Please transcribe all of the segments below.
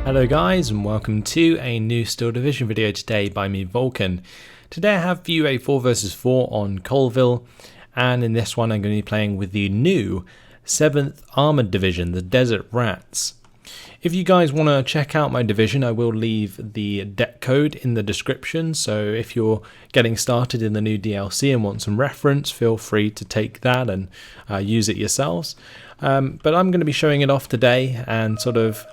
Hello guys, and welcome to a new Steel Division video today by me, Vulcan. Today I have for you a 4 vs 4 on Colleville, and in this one I'm going to be playing with the new 7th Armoured Division, the Desert Rats. If you guys want to check out my division, I will leave the deck code in the description, so if you're getting started in the new DLC and want some reference, feel free to take that and use it yourselves. But I'm going to be showing it off today and sort of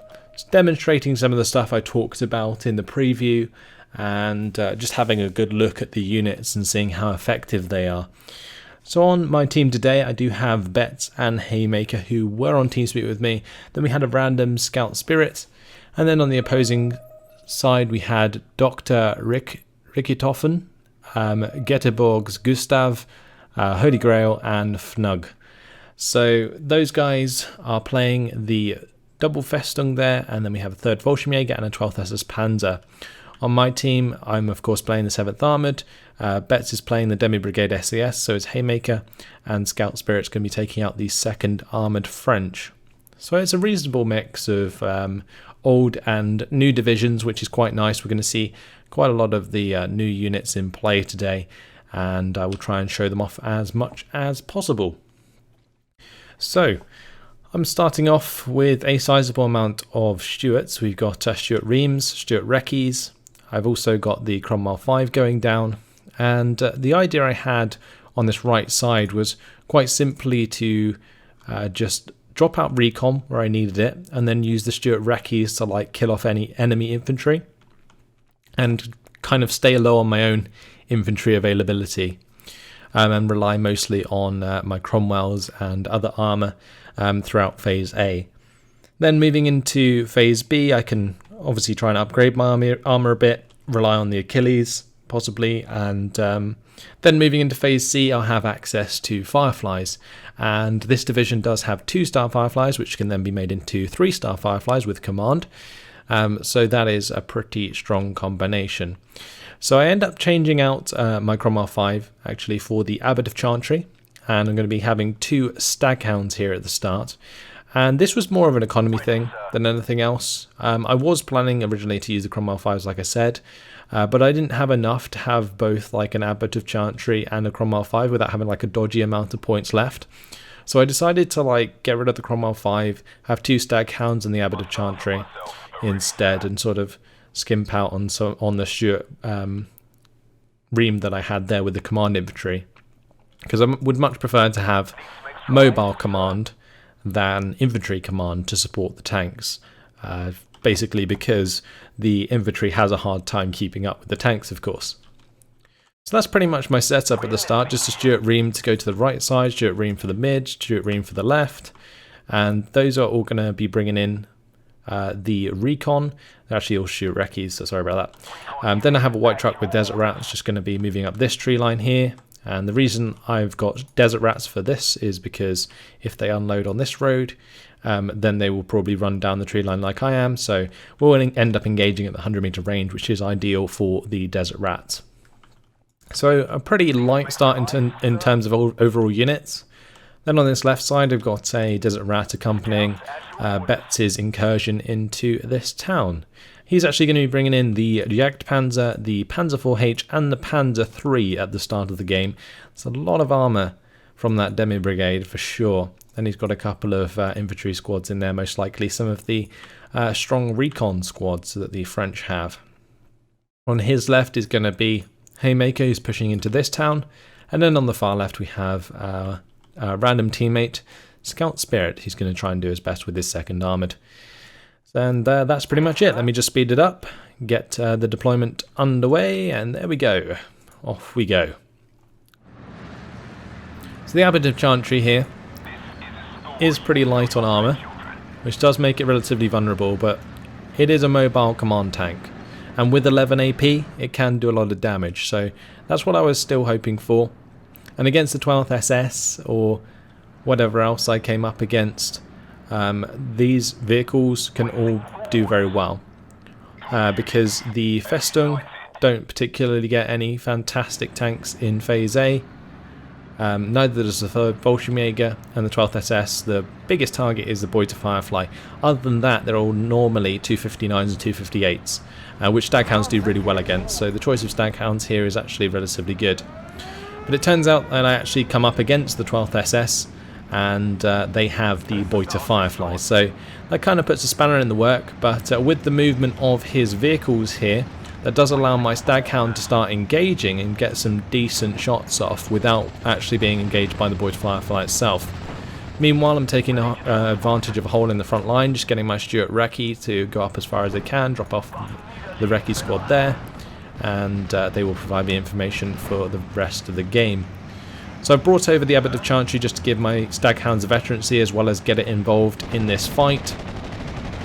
demonstrating some of the stuff I talked about in the preview, and just having a good look at the units and seeing how effective they are. So on my team today I do have Betts and Haymaker, who were on TeamSpeak with me. Then we had a random Scout Spirit, and then on the opposing side we had Dr. Rickitoffen, Getterborg's Gustav, Holy Grail and Fnug. So those guys are playing the double Festung there, and then we have a 3rd Fallschirmjäger and a 12th SS Panzer. On my team, I'm of course playing the 7th Armoured, Betts is playing the Demi Brigade SAS, so is Haymaker, and Scout Spirit's going to be taking out the 2nd Armoured French. So it's a reasonable mix of old and new divisions, which is quite nice. We're going to see quite a lot of the new units in play today, and I will try and show them off as much as possible. So I'm starting off with a sizable amount of Stuarts. We've got Stuart Reims, Stuart Reckies. I've also got the Cromwell 5 going down, and the idea I had on this right side was quite simply to just drop out recon where I needed it, and then use the Stuart Reckies to like kill off any enemy infantry and kind of stay low on my own infantry availability, and rely mostly on my Cromwells and other armour throughout Phase A. Then moving into Phase B, I can obviously try and upgrade my armour a bit, rely on the Achilles possibly, and then moving into Phase C, I'll have access to Fireflies, and this division does have 2-star Fireflies, which can then be made into 3-star Fireflies with command, so that is a pretty strong combination. So I end up changing out my Cromwell 5 actually for the Abbot of Chantry, and I'm going to be having 2 Staghounds here at the start. And this was more of an economy thing than anything else. I was planning originally to use the Cromwell 5s, like I said, but I didn't have enough to have both like an Abbot of Chantry and a Cromwell 5 without having like a dodgy amount of points left. So I decided to like get rid of the Cromwell 5, have 2 Staghounds and the Abbot of Chantry instead, and sort of skimp out on the Stuart ream that I had there with the command infantry, because I would much prefer to have mobile command than infantry command to support the tanks, basically because the infantry has a hard time keeping up with the tanks, of course. So that's pretty much my setup at the start, just a Stuart Ream to go to the right side, Stuart Ream for the mid, Stuart Ream for the left, and those are all going to be bringing in the recon. They're actually all Stuart Reckies, so sorry about that. Then I have a white truck with Desert Rats just going to be moving up this tree line here. And the reason I've got Desert Rats for this is because if they unload on this road, then they will probably run down the tree line like I am. So we'll end up engaging at the 100-meter range, which is ideal for the Desert Rats. So a pretty light start in terms of overall units. Then on this left side, I've got a Desert Rat accompanying Betts' incursion into this town. He's actually going to be bringing in the Jagdpanzer, the Panzer 4H and the Panzer 3 at the start of the game. It's a lot of armour from that Demi Brigade for sure. And he's got a couple of infantry squads in there, most likely some of the strong recon squads that the French have. On his left is going to be Haymaker, who's pushing into this town. And then on the far left we have a random teammate, Scout Spirit. He's going to try and do his best with his 2nd Armoured. And that's pretty much it. Let me just speed it up, get the deployment underway, and there we go. Off we go. So the Abbot of Chantry here is pretty light on armour, which does make it relatively vulnerable, but it is a mobile command tank. And with 11 AP, it can do a lot of damage, so that's what I was still hoping for. And against the 12th SS, or whatever else I came up against, these vehicles can all do very well, because the Festung don't particularly get any fantastic tanks in Phase A, Neither does the 3rd Volksjäger and the 12th SS. The biggest target is the Beuter Firefly. Other than that, they're all normally 259s and 258s, which Staghounds do really well against. So the choice of Staghounds here is actually relatively good. But it turns out that I actually come up against the 12th SS, and they have the Beuter Firefly. So that kind of puts a spanner in the work, but with the movement of his vehicles here, that does allow my Staghound to start engaging and get some decent shots off without actually being engaged by the Beuter Firefly itself. Meanwhile, I'm taking advantage of a hole in the front line, just getting my Stuart Recce to go up as far as they can, drop off the Recce squad there, and they will provide me information for the rest of the game. So I've brought over the Abbot of Chantry just to give my Staghounds a veterancy as well as get it involved in this fight.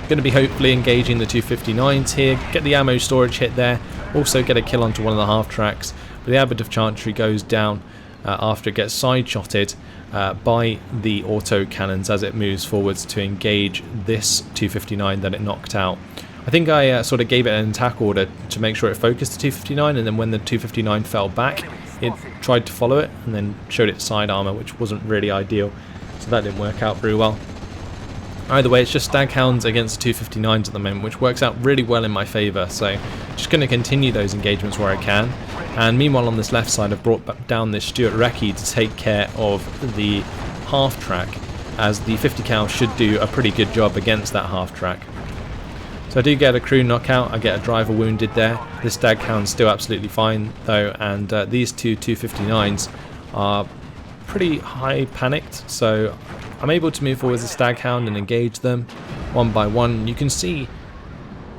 Going to be hopefully engaging the 259s here, get the ammo storage hit there, also get a kill onto one of the half tracks, but the Abbot of Chantry goes down after it gets side-shotted by the auto cannons as it moves forwards to engage this 259 that it knocked out. I think I sort of gave it an attack order to make sure it focused the 259, and then when the 259 fell back, it tried to follow it and then showed its side armor, which wasn't really ideal, so that didn't work out very well. Either way, it's just Staghounds against the 259s at the moment, which works out really well in my favour, so just going to continue those engagements where I can. And meanwhile on this left side I've brought down this Stuart Recce to take care of the half track, as the 50 cal should do a pretty good job against that half track. So I do get a crew knockout, I get a driver wounded there. This Staghound's still absolutely fine though, and these two 259s are pretty high panicked, so I'm able to move forward as a Staghound and engage them one by one. You can see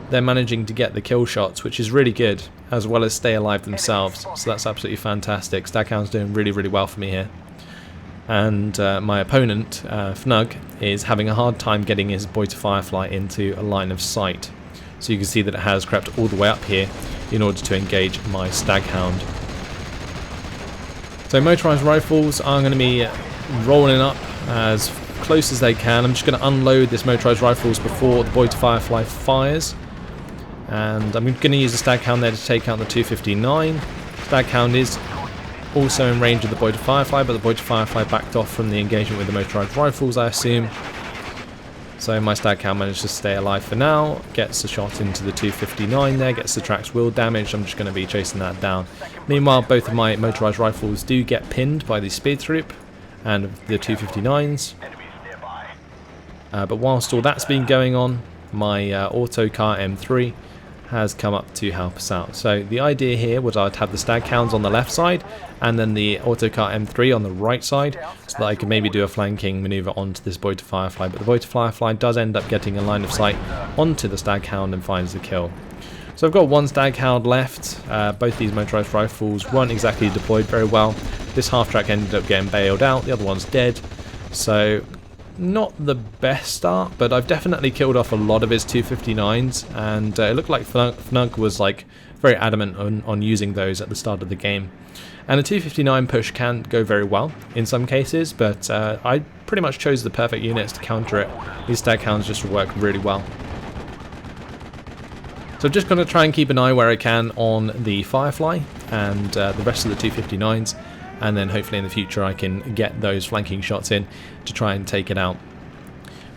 they're managing to get the kill shots, which is really good, as well as stay alive themselves, so that's absolutely fantastic. Staghound's doing really, really well for me here. And my opponent, Fnug, is having a hard time getting his Beuter Firefly into a line of sight. So you can see that it has crept all the way up here in order to engage my Staghound. So motorised rifles are going to be rolling up as close as they can. I'm just going to unload this motorised rifles before the Beuter Firefly fires. And I'm going to use the Staghound there to take out the 259. Staghound is also in range of the Beuter Firefly, but the Beuter Firefly backed off from the engagement with the motorised rifles, I assume. So my Staghound managed to stay alive for now, gets a shot into the 259 there, gets the track's wheel damaged. I'm just going to be chasing that down. Meanwhile, both of my motorised rifles do get pinned by the speed troop and the 259s. But whilst all that's been going on, my autocar M3 has come up to help us out. So the idea here was I'd have the Staghounds on the left side and then the autocar M3 on the right side, so that I could maybe do a flanking manoeuvre onto this Beuter Firefly. But the Beuter Firefly does end up getting a line of sight onto the Staghound and finds the kill. So I've got one Staghound left. Both these motorised rifles weren't exactly deployed very well. This half track ended up getting bailed out, the other one's dead. So not the best start, but I've definitely killed off a lot of his 259s, and it looked like Fnug was like very adamant on using those at the start of the game. And a 259 push can go very well in some cases, but I pretty much chose the perfect units to counter it. These Staghounds just work really well. So I'm just going to try and keep an eye where I can on the Firefly and the rest of the 259s, and then hopefully in the future I can get those flanking shots in to try and take it out.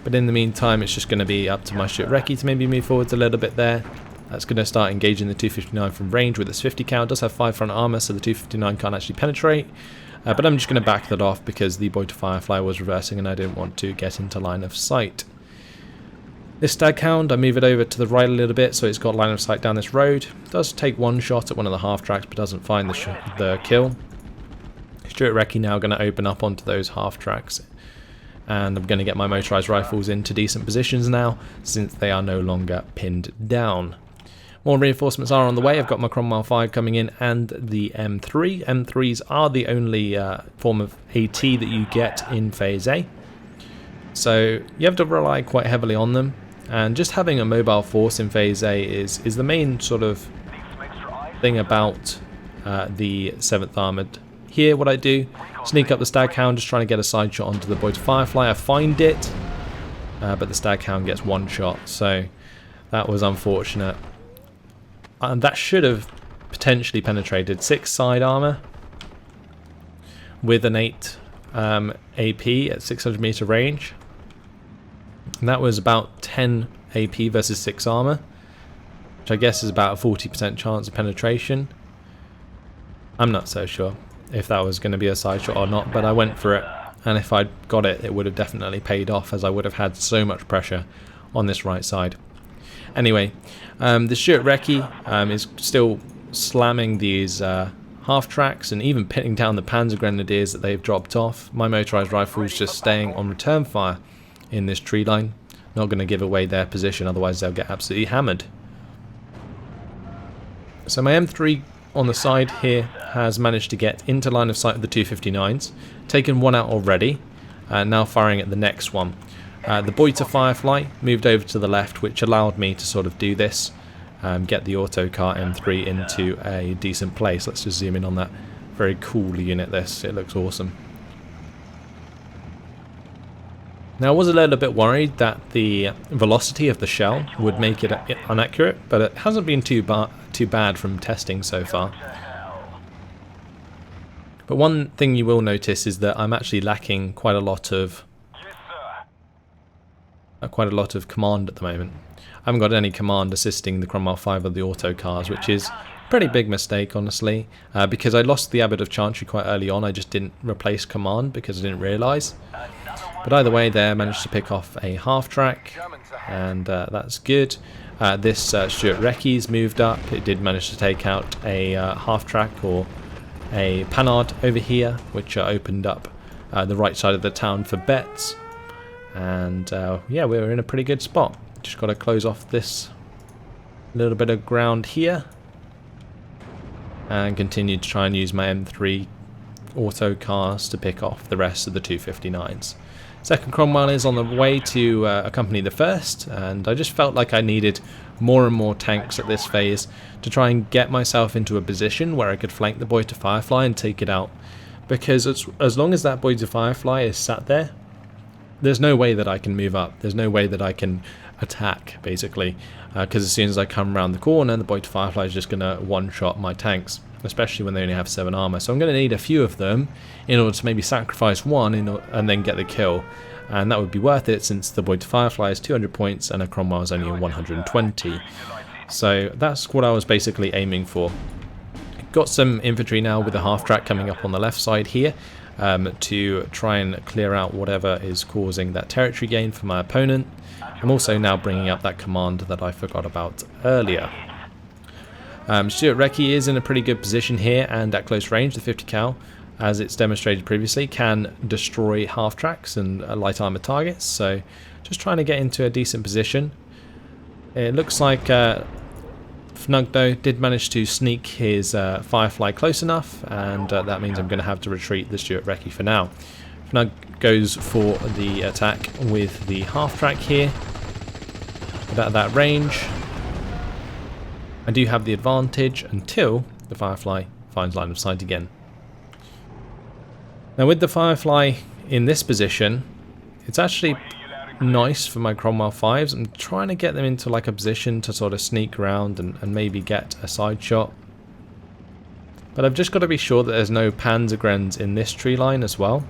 But in the meantime, it's just going to be up to my Stuart Recce to maybe move forwards a little bit there. That's going to start engaging the 259 from range with its 50 cal. It does have 5 front armour, so the 259 can't actually penetrate. But I'm just going to back that off because the Beuter Firefly was reversing and I didn't want to get into line of sight. This Staghound, I move it over to the right a little bit so it's got line of sight down this road. It does take one shot at one of the half tracks but doesn't find the kill. Stuart Recce now going to open up onto those half tracks, and I'm going to get my motorised rifles into decent positions now since they are no longer pinned down. More reinforcements are on the way. I've got my Cromwell 5 coming in and the M3. M3s are the only form of AT that you get in Phase A, so you have to rely quite heavily on them, and just having a mobile force in Phase A is the main sort of thing about the 7th Armoured. Here what I do, sneak up the Staghound, just trying to get a side shot onto the Beuter Firefly. I find it, but the Staghound gets one shot, so that was unfortunate. And that should have potentially penetrated. 6 side armour. with an 8 AP at 600 meter range. And that was about 10 AP versus 6 armor, which I guess is about a 40% chance of penetration. I'm not so sure if that was going to be a side shot or not, but I went for it, and if I'd got it, it would have definitely paid off, as I would have had so much pressure on this right side. Anyway, the Stuart Recce is still slamming these half tracks and even pinning down the Panzer Grenadiers that they've dropped off. My motorised rifle's just staying on return fire in this tree line. Not going to give away their position, otherwise they'll get absolutely hammered. So my M3 on the side here has managed to get into line of sight of the 259s, taken one out already, now firing at the next one. The Boiter Firefly moved over to the left, which allowed me to sort of do this, get the autocar M3 into a decent place. Let's just zoom in on that. Very cool unit this, it looks awesome. Now I was a little bit worried that the velocity of the shell would make it inaccurate, but it hasn't been too bad from testing so far. But one thing you will notice is that I'm actually lacking quite a lot of command at the moment. I haven't got any command assisting the Cromwell 5 of the autocars, which is a pretty big mistake, honestly, because I lost the Abbot of Chantry quite early on. I just didn't replace command because I didn't realise. But either way, there managed to pick off a half track, and that's good. This Stuart Recce's moved up. It did manage to take out a half track or a Panhard over here, which opened up the right side of the town for bets. And yeah, we were in a pretty good spot. Just got to close off this little bit of ground here and continue to try and use my M3 autocars to pick off the rest of the 259s. Second Cromwell is on the way to accompany the first, and I just felt like I needed more and more tanks at this phase to try and get myself into a position where I could flank the Boiter Firefly and take it out. Because as long as that Boiter Firefly is sat there, there's no way that I can move up. There's no way that I can attack, basically. Because as soon as I come around the corner, the Boiter Firefly is just going to one-shot my tanks, especially when they only have 7 armor. So I'm going to need a few of them in order to maybe sacrifice one and then get the kill. And that would be worth it, since the Boiter Firefly is 200 points and a Cromwell is only 120. So that's what I was basically aiming for. Got some infantry now with a half track coming up on the left side here to try and clear out whatever is causing that territory gain for my opponent. I'm also now bringing up that command that I forgot about earlier. Stuart Recce is in a pretty good position here, and at close range the 50 cal, as it's demonstrated previously, can destroy half tracks and light armor targets. So just trying to get into a decent position. It looks like Fnugdo did manage to sneak his Firefly close enough, and that means I'm going to have to retreat the Stuart Recce for now. Fnug goes for the attack with the half track here, but at that range I do have the advantage until the Firefly finds line of sight again. Now with the Firefly in this position, it's actually nice for my Cromwell 5s. I'm trying to get them into like a position to sort of sneak around and maybe get a side shot. But I've just got to be sure that there's no Panzergrens in this tree line as well,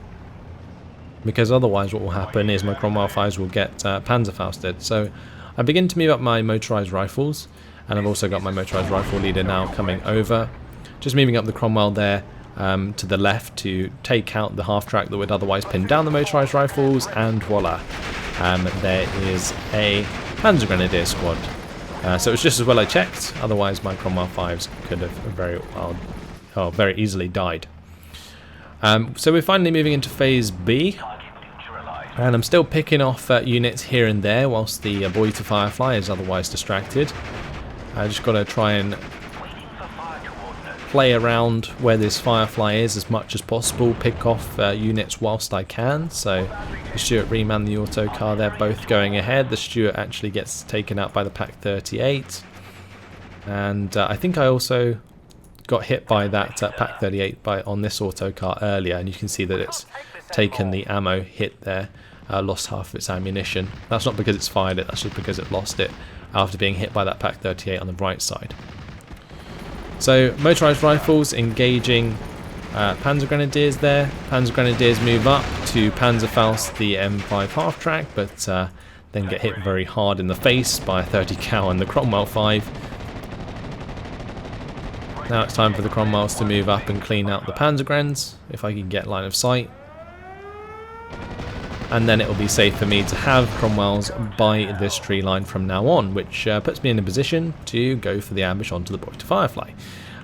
because otherwise what will happen is my Cromwell 5s will get Panzerfausted. So I begin to move up my motorised rifles, and I've also got my motorised rifle leader now coming over. Just moving up the Cromwell there to the left to take out the half track that would otherwise pin down the motorised rifles, and voila, there is a Panzer Grenadier squad. So it was just as well I checked, otherwise my Cromwell 5s could have very easily died. So we're finally moving into phase B, and I'm still picking off units here and there whilst the Boiter Firefly is otherwise distracted. I just got to try and play around where this Firefly is as much as possible, pick off units whilst I can. So the Stuart Reman, the autocar, they're both going ahead. The Stuart actually gets taken out by the Pak 38, and I think I also got hit by that Pak 38 on this autocar earlier, and you can see that it's taken the ammo hit there, lost half of its ammunition. That's not because it's fired it, that's just because it lost it after being hit by that Pak 38 on the right side. So motorised rifles engaging Panzer Grenadiers there. Panzer Grenadiers move up to Panzerfaust, the M5 half-track, but then get hit very hard in the face by a 30 cal and the Cromwell 5. Now it's time for the Cromwells to move up and clean out the Panzergrens, if I can get line of sight. And then it will be safe for me to have Cromwells by this tree line from now on, which puts me in a position to go for the ambush onto the Boiter Firefly.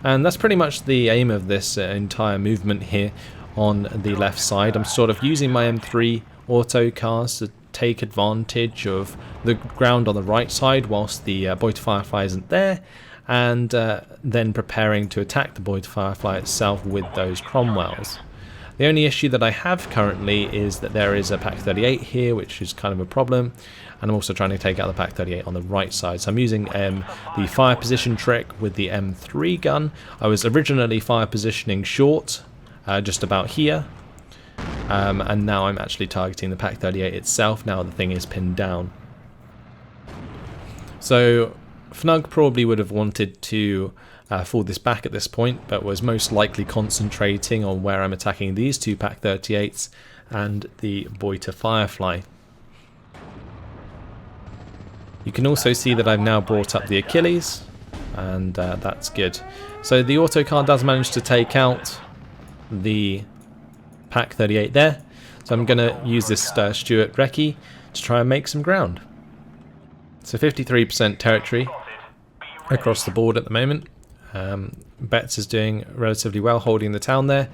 And that's pretty much the aim of this entire movement here on the left side. I'm sort of using my M3 auto cars to take advantage of the ground on the right side whilst the Boiter Firefly isn't there, and then preparing to attack the Boiter Firefly itself with those Cromwells. The only issue that I have currently is that there is a Pak 38 here, which is kind of a problem, and I'm also trying to take out the Pak 38 on the right side. So I'm using the fire position trick with the M3 gun. I was originally fire positioning short, just about here, and now I'm actually targeting the Pak 38 itself now the thing is pinned down. So Fnug probably would have wanted to fall this back at this point, but was most likely concentrating on where I'm attacking these two Pak 38s and the Boiter Firefly. You can also see that I've now brought up the Achilles, and that's good. So the autocar does manage to take out the Pak 38 there, so I'm going to use this Stuart Recce to try and make some ground. So 53% territory across the board at the moment. Betts is doing relatively well holding the town there,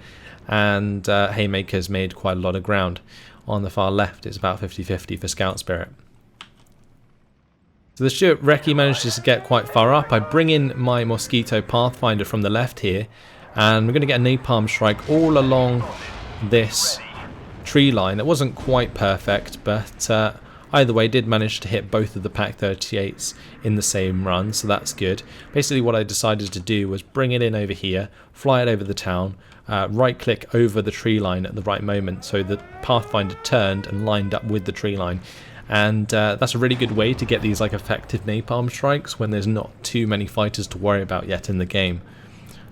and Haymaker's made quite a lot of ground. On the far left it's about 50-50 for Scout Spirit. So the Stuart Recce manages to get quite far up. I bring in my Mosquito Pathfinder from the left here, and we're going to get a napalm strike all along this tree line. It wasn't quite perfect, but either way did manage to hit both of the Pak 38s in the same run, so that's good. Basically what I decided to do was bring it in over here, fly it over the town, right click over the tree line at the right moment so the Pathfinder turned and lined up with the tree line. And that's a really good way to get these like effective napalm strikes when there's not too many fighters to worry about yet in the game.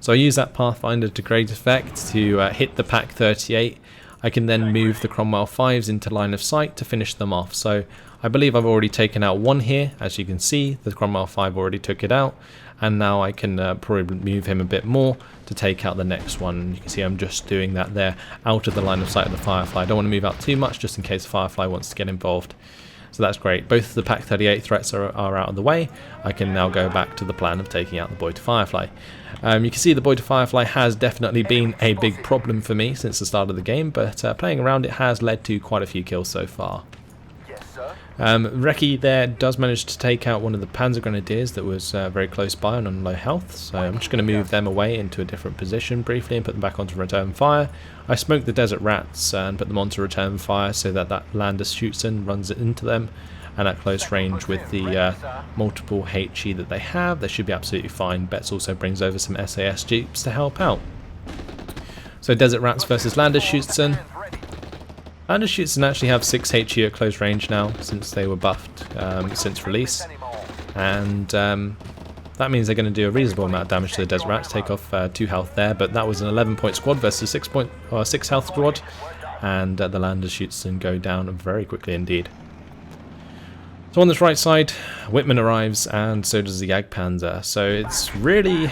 So I use that Pathfinder to great effect to hit the Pak 38. I can then move the Cromwell 5s into line of sight to finish them off. So I believe I've already taken out one here. As you can see, the Cromwell 5 already took it out, and now I can probably move him a bit more to take out the next one. You can see I'm just doing that there out of the line of sight of the Firefly. I don't want to move out too much just in case the Firefly wants to get involved. So that's great. Both of the Pak 38 threats are out of the way. I can now go back to the plan of taking out the Boiter Firefly. You can see the Boiter Firefly has definitely been a big problem for me since the start of the game, but playing around it has led to quite a few kills so far. Recce there does manage to take out one of the Panzer Grenadiers that was very close by and on low health, so I'm just going to move them away into a different position briefly and put them back onto return fire. I smoked the Desert Rats and put them onto return fire so that that Landers shoots and runs it into them, and at close range with the multiple HE that they have, they should be absolutely fine. Betts also brings over some SAS Jeeps to help out. So Desert Rats versus Landers Schutzen. Landers Schutzen actually have 6 HE at close range now since they were buffed since release, and that means they're going to do a reasonable amount of damage to the Desert Rats, take off 2 health there, but that was an 11-point squad versus 6 health squad, and the Landers Schutzen go down very quickly indeed. So on this right side, Whitman arrives, and so does the Jagdpanzer. So it's really,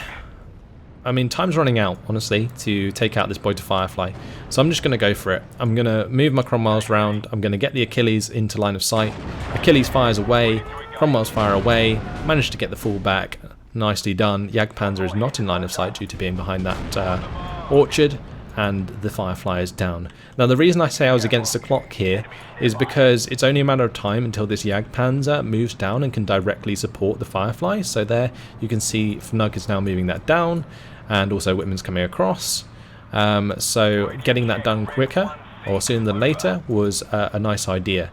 I mean, time's running out, honestly, to take out this Boiter Firefly. So I'm just going to go for it. I'm going to move my Cromwells around. I'm going to get the Achilles into line of sight. Achilles fires away. Cromwells fire away. Managed to get the full back. Nicely done. Jagdpanzer is not in line of sight due to being behind that orchard, and the Firefly is down. Now the reason I say I was against the clock here is because it's only a matter of time until this Jagdpanzer moves down and can directly support the Firefly. So there you can see Fnug is now moving that down, and also Whitman's coming across. So getting that done quicker or sooner than later was a nice idea.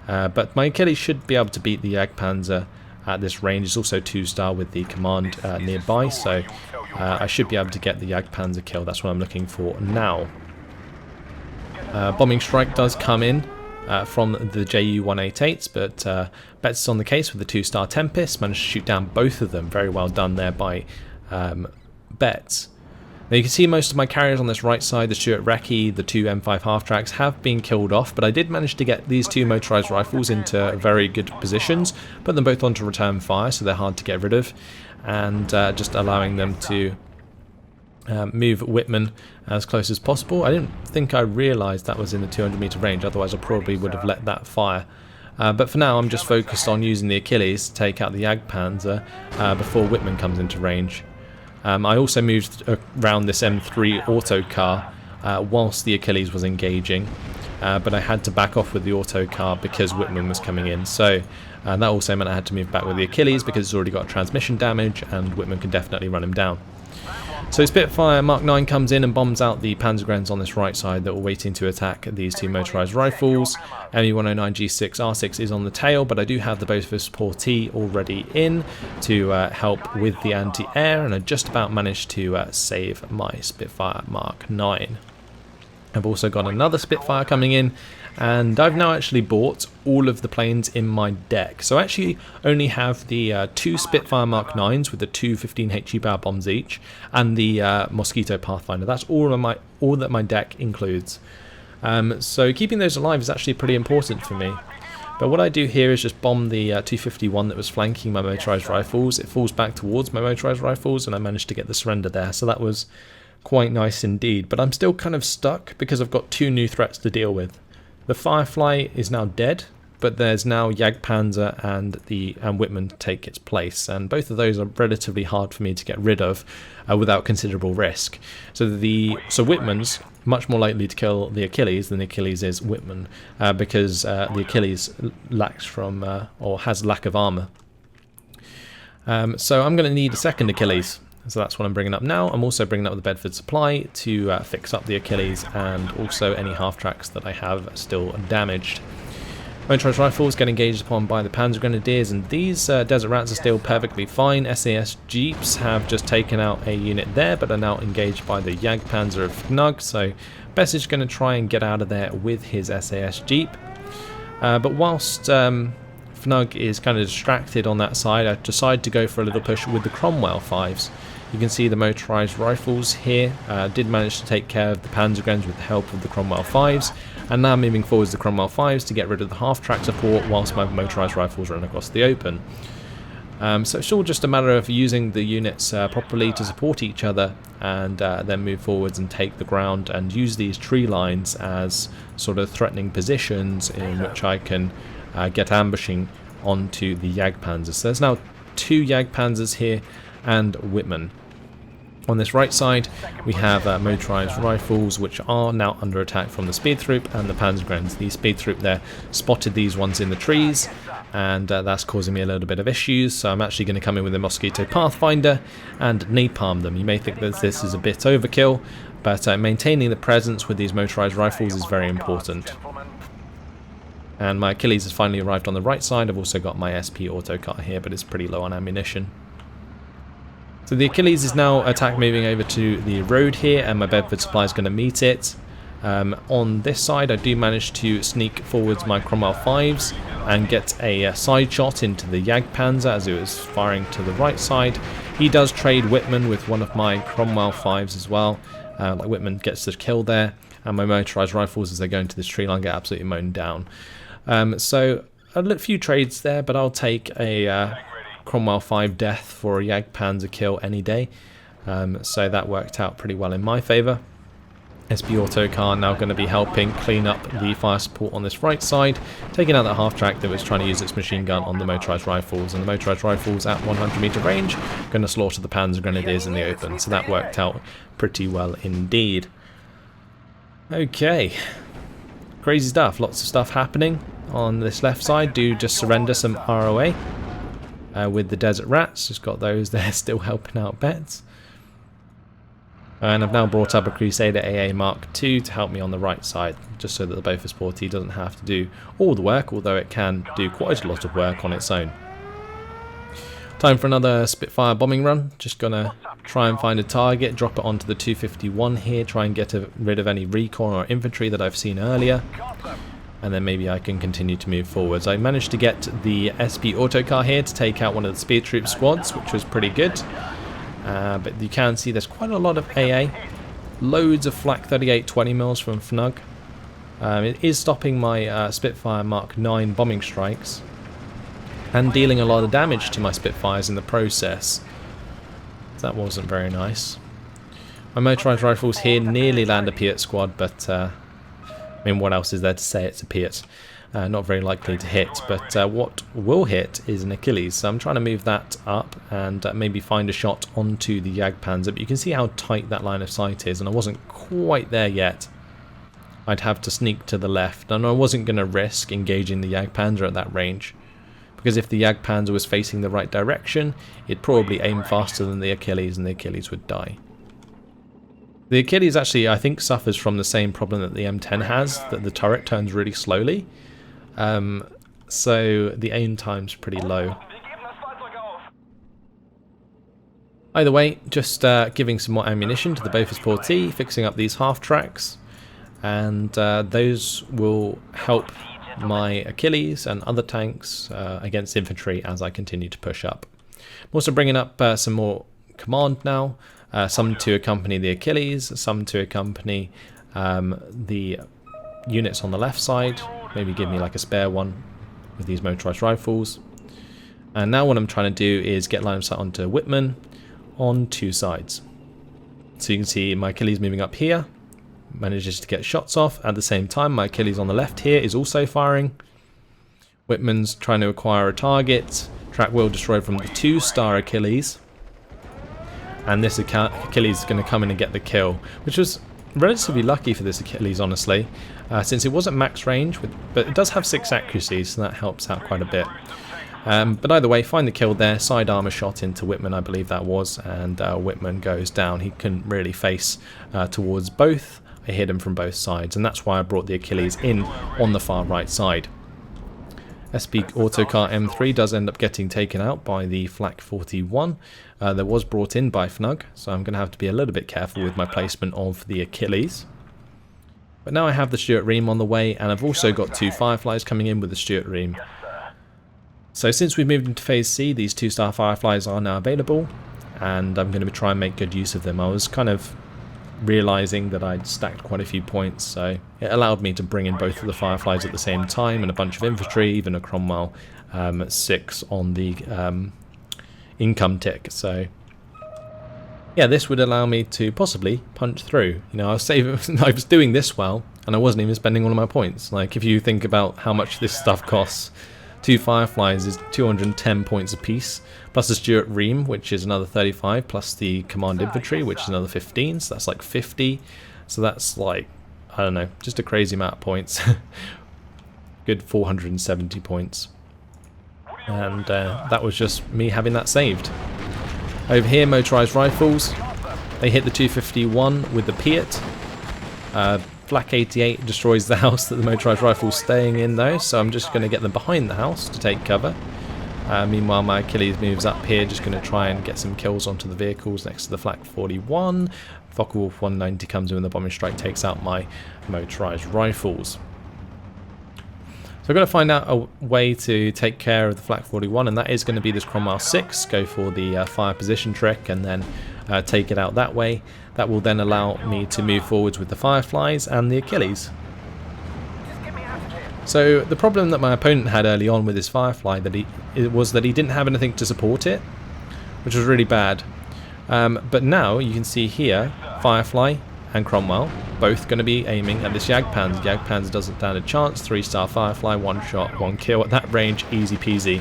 But my Achilles should be able to beat the Jagdpanzer at this range. It's also 2-star with the command nearby, so I should be able to get the Jagdpanzer kill. That's what I'm looking for now. Bombing strike does come in from the Ju-188s, but Betts is on the case with the 2-star Tempest. Managed to shoot down both of them. Very well done there by Betts. Now you can see most of my carriers on this right side, the Stuart Recce, the 2 M5 half-tracks, have been killed off, but I did manage to get these 2 motorised rifles into very good positions, put them both onto return fire, so they're hard to get rid of, and just allowing them to move Whitman as close as possible. I didn't think I realised that was in the 200 metre range, otherwise I probably would have let that fire. But for now I'm just focused on using the Achilles to take out the Jagdpanzer before Whitman comes into range. I also moved around this M3 autocar whilst the Achilles was engaging, but I had to back off with the autocar because Whitman was coming in. So that also meant I had to move back with the Achilles because it's already got transmission damage and Whitman can definitely run him down. So Spitfire Mark 9 comes in and bombs out the Panzergrenz on this right side that were waiting to attack these 2 motorised rifles. ME-109G6 is on the tail, but I do have the Bofors Portee already in to help with the anti-air, and I just about managed to save my Spitfire Mark 9. I've also got another Spitfire coming in, and I've now actually bought all of the planes in my deck. So I actually only have the 2 Spitfire Mark 9s with the 2 15 HE bow bombs each, and the Mosquito Pathfinder. That's all that my deck includes. So keeping those alive is actually pretty important for me. But what I do here is just bomb the 251 that was flanking my motorised rifles. It falls back towards my motorised rifles, and I managed to get the surrender there. So that was quite nice indeed, but I'm still kind of stuck because I've got 2 new threats to deal with. The Firefly is now dead, but there's now Jagdpanzer and Whitman to take its place, and both of those are relatively hard for me to get rid of without considerable risk. So Whitman's much more likely to kill the Achilles than the Achilles is Whitman, because the Achilles lacks from or has lack of armour. So I'm going to need a second Achilles. So that's what I'm bringing up now. I'm also bringing up the Bedford Supply to fix up the Achilles and also any half-tracks that I have still damaged. Motorised rifles get engaged upon by the Panzer Grenadiers, and these Desert Rats are still perfectly fine. SAS Jeeps have just taken out a unit there, but are now engaged by the Jagdpanzer of Fnug, so Bess is going to try and get out of there with his SAS Jeep. But whilst Fnug is kind of distracted on that side, I decide to go for a little push with the Cromwell 5s. You can see the motorised rifles here did manage to take care of the Panzergrenz with the help of the Cromwell 5s, and now moving forwards the Cromwell 5s to get rid of the half-track support whilst my motorised rifles run across the open. So it's all just a matter of using the units properly to support each other, and then move forwards and take the ground and use these tree lines as sort of threatening positions in which I can get ambushing onto the Jagdpanzers. So there's now 2 Jagdpanzers here and Whitman. On this right side we have motorised rifles which are now under attack from the Speed Troop and the Panzergrenz. The Speed Troop there spotted these ones in the trees, and that's causing me a little bit of issues, so I'm actually going to come in with the Mosquito Pathfinder and napalm them. You may think that this is a bit overkill, but maintaining the presence with these motorised rifles is very important. And my Achilles has finally arrived on the right side. I've also got my SP autocar here, but it's pretty low on ammunition. So the Achilles is now attack moving over to the road here, and my Bedford Supply is going to meet it. On this side I do manage to sneak forwards my Cromwell 5s and get a side shot into the Jagdpanzer as it was firing to the right side. He does trade Whitman with one of my Cromwell 5s as well. Whitman gets the kill there, and my motorised rifles as they go into this tree line get absolutely mown down. So a few trades there, but I'll take a Cromwell 5 death for a Jagdpanzer kill any day. So that worked out pretty well in my favour. SP Autocar now going to be helping clean up the fire support on this right side, taking out that half-track that was trying to use its machine gun on the motorised rifles, and the motorised rifles at 100 metre range going to slaughter the Panzer Grenadiers in the open, so that worked out pretty well indeed. Okay, crazy stuff, lots of stuff happening on this left side. Do just surrender some ROA with the Desert Rats, just got those there still helping out Bets. And I've now brought up a Crusader AA Mark II to help me on the right side, just so that the Bofors Portee doesn't have to do all the work, although it can do quite a lot of work on its own. Time for another Spitfire bombing run. Just gonna try and find a target, drop it onto the 251 here, try and get rid of any recon or infantry that I've seen earlier, and then maybe I can continue to move forwards. I managed to get the SP Autocar here to take out one of the Speed Troop squads, which was pretty good. but you can see there's quite a lot of AA. Loads of flak 38 20mm from FNUG. It is stopping my Spitfire Mark 9 bombing strikes and dealing a lot of damage to my Spitfires in the process. That wasn't very nice. My motorised rifles here nearly land a Piat squad, but I mean, what else is there to say? It's a Piat. Not very likely to hit, but what will hit is an Achilles. So I'm trying to move that up and maybe find a shot onto the Jagdpanzer, but you can see how tight that line of sight is, and I wasn't quite there yet. I'd have to sneak to the left, and I wasn't going to risk engaging the Jagdpanzer at that range, because if the Jagdpanzer was facing the right direction, it'd probably aim faster than the Achilles, and the Achilles would die. The Achilles actually, I think, suffers from the same problem that the M10 has, that the turret turns really slowly. So the aim time's pretty low. Either way, just giving some more ammunition to the Bofors 4T, fixing up these half tracks, and those will help my Achilles and other tanks against infantry as I continue to push up. I'm also bringing up some more command now, some to accompany the Achilles, some to accompany the units on the left side, maybe give me like a spare one with these motorised rifles. And now what I'm trying to do is get line of sight onto Whitman on two sides. So you can see my Achilles moving up here, manages to get shots off. At the same time, my Achilles on the left here is also firing. Whitman's trying to acquire a target. Track wheel destroyed from the 2-star Achilles. And this Achilles is going to come in and get the kill, which was relatively lucky for this Achilles, honestly, since it wasn't max range, but it does have 6 accuracy, so that helps out quite a bit. But either way, find the kill there, side armor shot into Whitman, I believe that was, and Whitman goes down. He couldn't really face towards both. I hit him from both sides, and that's why I brought the Achilles in on the far right side. SP Autocar M3 does end up getting taken out by the Flak 41. That was brought in by FNUG, so I'm going to have to be a little bit careful with my placement of the Achilles. But now I have the Stuart Ream on the way, and I've also got 2 Fireflies coming in with the Stuart Ream. So since we've moved into Phase C, these 2-star Fireflies are now available, and I'm going to try and make good use of them. I was kind of realising that I'd stacked quite a few points, so it allowed me to bring in both of the Fireflies at the same time and a bunch of infantry, even a Cromwell 6 on the income tick. So yeah, this would allow me to possibly punch through. You know, I was doing this well, and I wasn't even spending all of my points. Like, if you think about how much this stuff costs, 2 Fireflies is 210 points apiece, plus the Stuart Ream, which is another 35, plus the Command Infantry, which is another 15, so that's like 50. So that's like, I don't know, just a crazy amount of points. Good 470 points. And that was just me having that saved. Over here, motorised rifles. They hit the 251 with the Piat. Flak 88 destroys the house that the motorised rifle's staying in though, so I'm just going to get them behind the house to take cover. Meanwhile, my Achilles moves up here, just going to try and get some kills onto the vehicles next to the Flak 41. Focke-Wulf 190 comes in with a bombing strike, takes out my motorised rifles. So I've got to find out a way to take care of the Flak 41, and that is going to be this Cromwell 6, go for the fire position trick and then take it out that way. That will then allow me to move forwards with the Fireflies and the Achilles. So the problem that my opponent had early on with his Firefly was that he didn't have anything to support it, which was really bad. But now you can see here, Firefly and Cromwell both going to be aiming at this Jagdpanzer. Jagdpanzer doesn't stand a chance. 3-star Firefly, 1 shot, 1 kill at that range, easy peasy.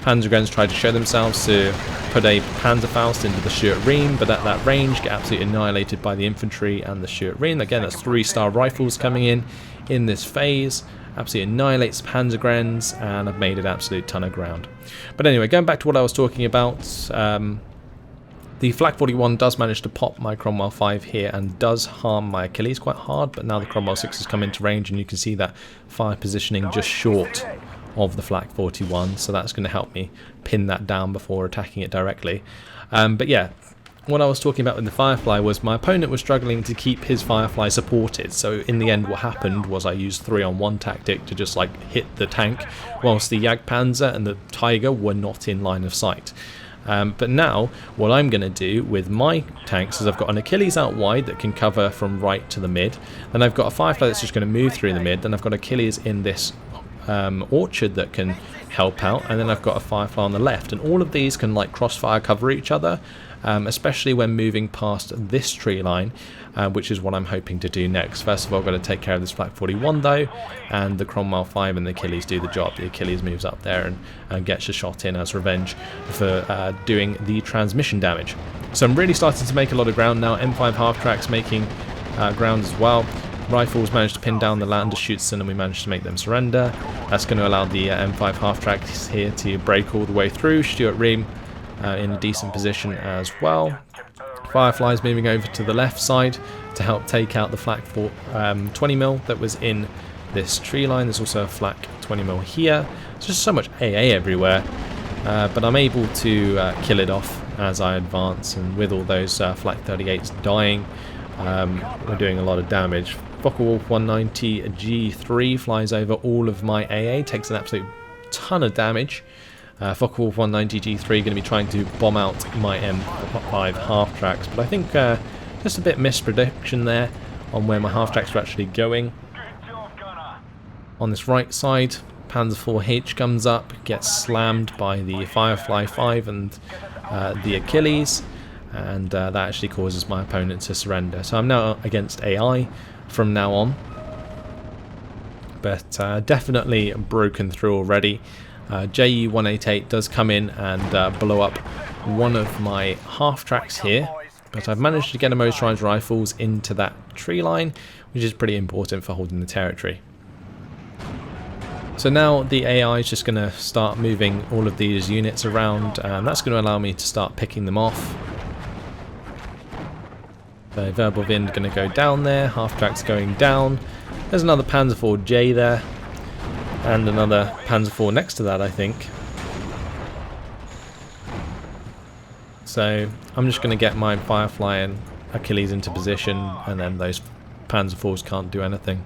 Panzergrens tried to show themselves to put a Panzerfaust into the Stuart Ream, but at that range get absolutely annihilated by the infantry and the Stuart Ream. Again, that's 3-star rifles coming in this phase. Absolutely annihilates Panzergrens, and I've made an absolute ton of ground. But anyway, going back to what I was talking about, the Flak 41 does manage to pop my Cromwell 5 here and does harm my Achilles quite hard, but now the Cromwell 6 has come into range, and you can see that fire positioning just short of the Flak 41, so that's going to help me pin that down before attacking it directly. But yeah, what I was talking about with the Firefly was my opponent was struggling to keep his Firefly supported, so in the end what happened was I used 3-on-1 tactic to just like hit the tank, whilst the Jagdpanzer and the Tiger were not in line of sight. But now what I'm going to do with my tanks is I've got an Achilles out wide that can cover from right to the mid. Then I've got a Firefly that's just going to move through the mid. Then I've got Achilles in this orchard that can help out, and then I've got a Firefly on the left, and all of these can like crossfire cover each other, especially when moving past this tree line, which is what I'm hoping to do next. First of all, I've got to take care of this Flak 41 though, and the Cromwell 5 and the Achilles do the job. The Achilles moves up there and gets a shot in as revenge for doing the transmission damage. So I'm really starting to make a lot of ground now. M5 half-tracks making ground as well. Rifles managed to pin down the Landerschutzen, and we managed to make them surrender. That's going to allow the M5 half-tracks here to break all the way through. Stuart Ream in a decent position as well. Fireflies moving over to the left side to help take out the Flak 20mm that was in this tree line. There's also a Flak 20mm here. There's just so much AA everywhere, but I'm able to kill it off as I advance, and with all those Flak 38s dying, we're doing a lot of damage. Focke-Wulf 190 G3 flies over all of my AA, takes an absolute ton of damage. Focke-Wulf 190 G3 going to be trying to bomb out my M5 half-tracks, but I think just a bit misprediction there on where my half-tracks are actually going. On this right side, Panzer IV-H comes up, gets slammed by the Firefly 5 and the Achilles, and that actually causes my opponent to surrender. So I'm now against AI from now on, but definitely broken through already. JU-188 does come in and blow up one of my half-tracks here, but I've managed to get a motorized rifles into that tree line, which is pretty important for holding the territory. So now the AI is just going to start moving all of these units around, and that's going to allow me to start picking them off. The Verbal Wind going to go down there, half-tracks going down. There's another Panzer IV-J there, and another Panzer IV next to that, I think. So I'm just going to get my Firefly and Achilles into position, and then those Panzer IVs can't do anything.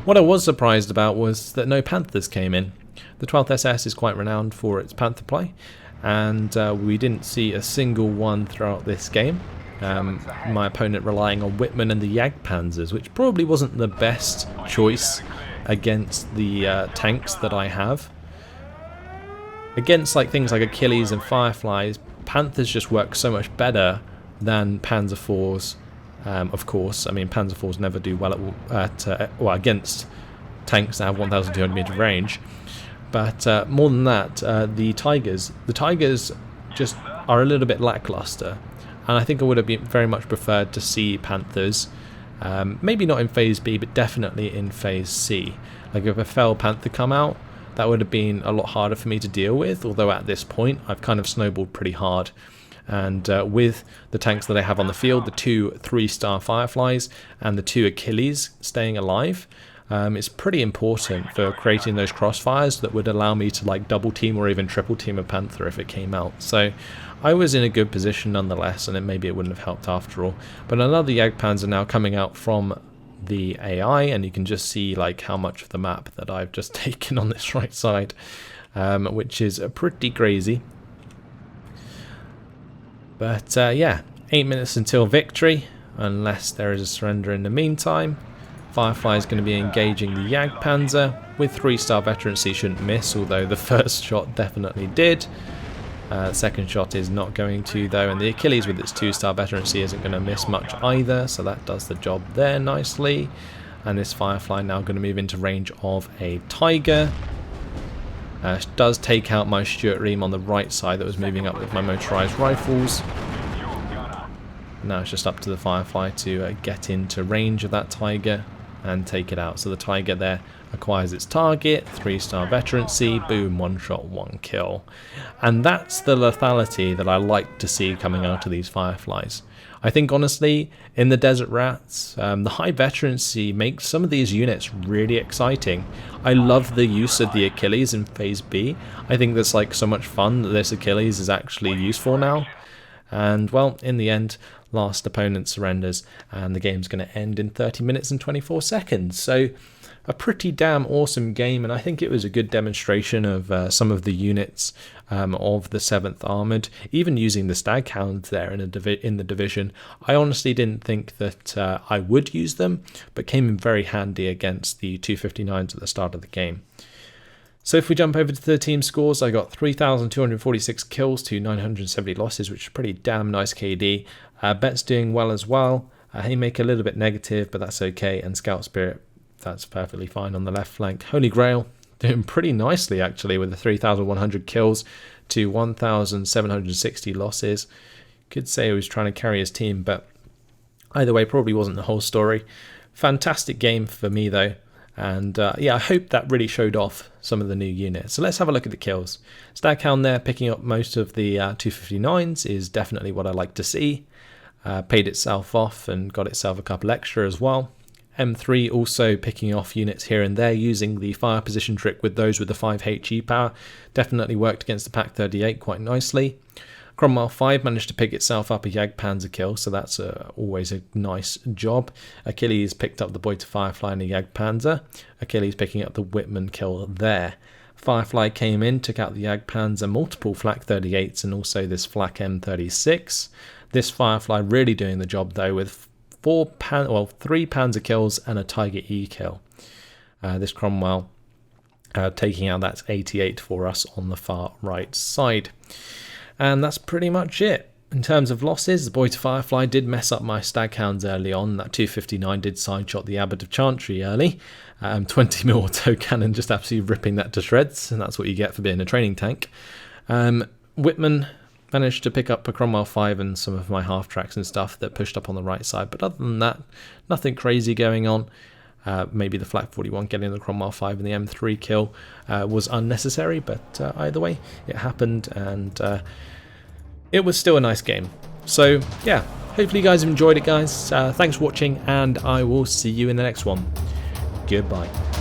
What I was surprised about was that no Panthers came in. The 12th SS is quite renowned for its Panther play, and we didn't see a single one throughout this game. My opponent relying on Whitman and the Jagdpanzers, which probably wasn't the best choice against the tanks that I have. Against things like Achilles and Fireflies, Panthers just work so much better than Panzer IVs. Of course, I mean Panzer IVs never do well against tanks that have 1,200 meter range. But more than that, the Tigers just are a little bit lackluster. And I think I would have been very much preferred to see Panthers, maybe not in Phase B, but definitely in Phase C. Like if a Fell Panther come out, that would have been a lot harder for me to deal with, although at this point I've kind of snowballed pretty hard. And with the tanks that I have on the field, the 2 3-star Fireflies and the 2 Achilles staying alive, it's pretty important for creating those crossfires that would allow me to double team or even triple team a Panther if it came out. So I was in a good position nonetheless, and maybe it wouldn't have helped after all. But another Jagdpanzer now coming out from the AI, and you can just see how much of the map that I've just taken on this right side, which is pretty crazy. But yeah, 8 minutes until victory, unless there is a surrender in the meantime. Firefly is going to be engaging the Jagdpanzer with 3-star veterancy, shouldn't miss, although the first shot definitely did. Second shot is not going to though, and the Achilles with its 2-star veterancy isn't going to miss much either, so that does the job there nicely. And this Firefly now going to move into range of a Tiger. Does take out my Stuart Ream on the right side that was moving up with my motorized rifles. Now it's just up to the Firefly to get into range of that Tiger and take it out. So the Tiger there acquires its target, 3-star veterancy, boom, 1 shot, 1 kill. And that's the lethality that I like to see coming out of these Fireflies. I think honestly, in the Desert Rats, the high veterancy makes some of these units really exciting. I love the use of the Achilles in Phase B. I think that's so much fun that this Achilles is actually useful now. And well, in the end, last opponent surrenders, and the game's going to end in 30 minutes and 24 seconds. So a pretty damn awesome game, and I think it was a good demonstration of some of the units of the 7th Armoured, even using the Staghounds there in the division. I honestly didn't think that I would use them, but came in very handy against the 259s at the start of the game. So if we jump over to the team scores, I got 3,246 kills to 970 losses, which is pretty damn nice KD. Bet's doing well as well. Haymaker a little bit negative, but that's okay, and Scout Spirit, that's perfectly fine on the left flank. Holy Grail doing pretty nicely actually with the 3,100 kills to 1,760 losses. Could say he was trying to carry his team, but either way, probably wasn't the whole story. Fantastic game for me though, and yeah, I hope that really showed off some of the new units. So let's have a look at the kills. Staghound there picking up most of the 259s is definitely what I like to see. Paid itself off and got itself a couple extra as well. M3 also picking off units here and there using the fire position trick with those with the 5 HE power. Definitely worked against the Pak 38 quite nicely. Cromwell 5 managed to pick itself up a Jagdpanzer kill, so that's always a nice job. Achilles picked up the Beuter Firefly and a Jagdpanzer. Achilles picking up the Whitman kill there. Firefly came in, took out the Jagdpanzer, multiple Flak 38s and also this Flak M36. This Firefly really doing the job though with 3 Panzer kills and a Tiger E kill. This Cromwell taking out that 88 for us on the far right side. And that's pretty much it. In terms of losses, the Beuter Firefly did mess up my Staghounds early on. That 259 did sideshot the Abbot of Chantry early. 20mm auto cannon just absolutely ripping that to shreds, and that's what you get for being a training tank. Whitman managed to pick up a Cromwell 5 and some of my half tracks and stuff that pushed up on the right side, but other than that, nothing crazy going on. Maybe the Flak 41 getting the Cromwell 5 and the M3 kill was unnecessary, but either way, it happened, and it was still a nice game. So yeah, hopefully you guys have enjoyed it, guys. Thanks for watching, and I will see you in the next one. Goodbye.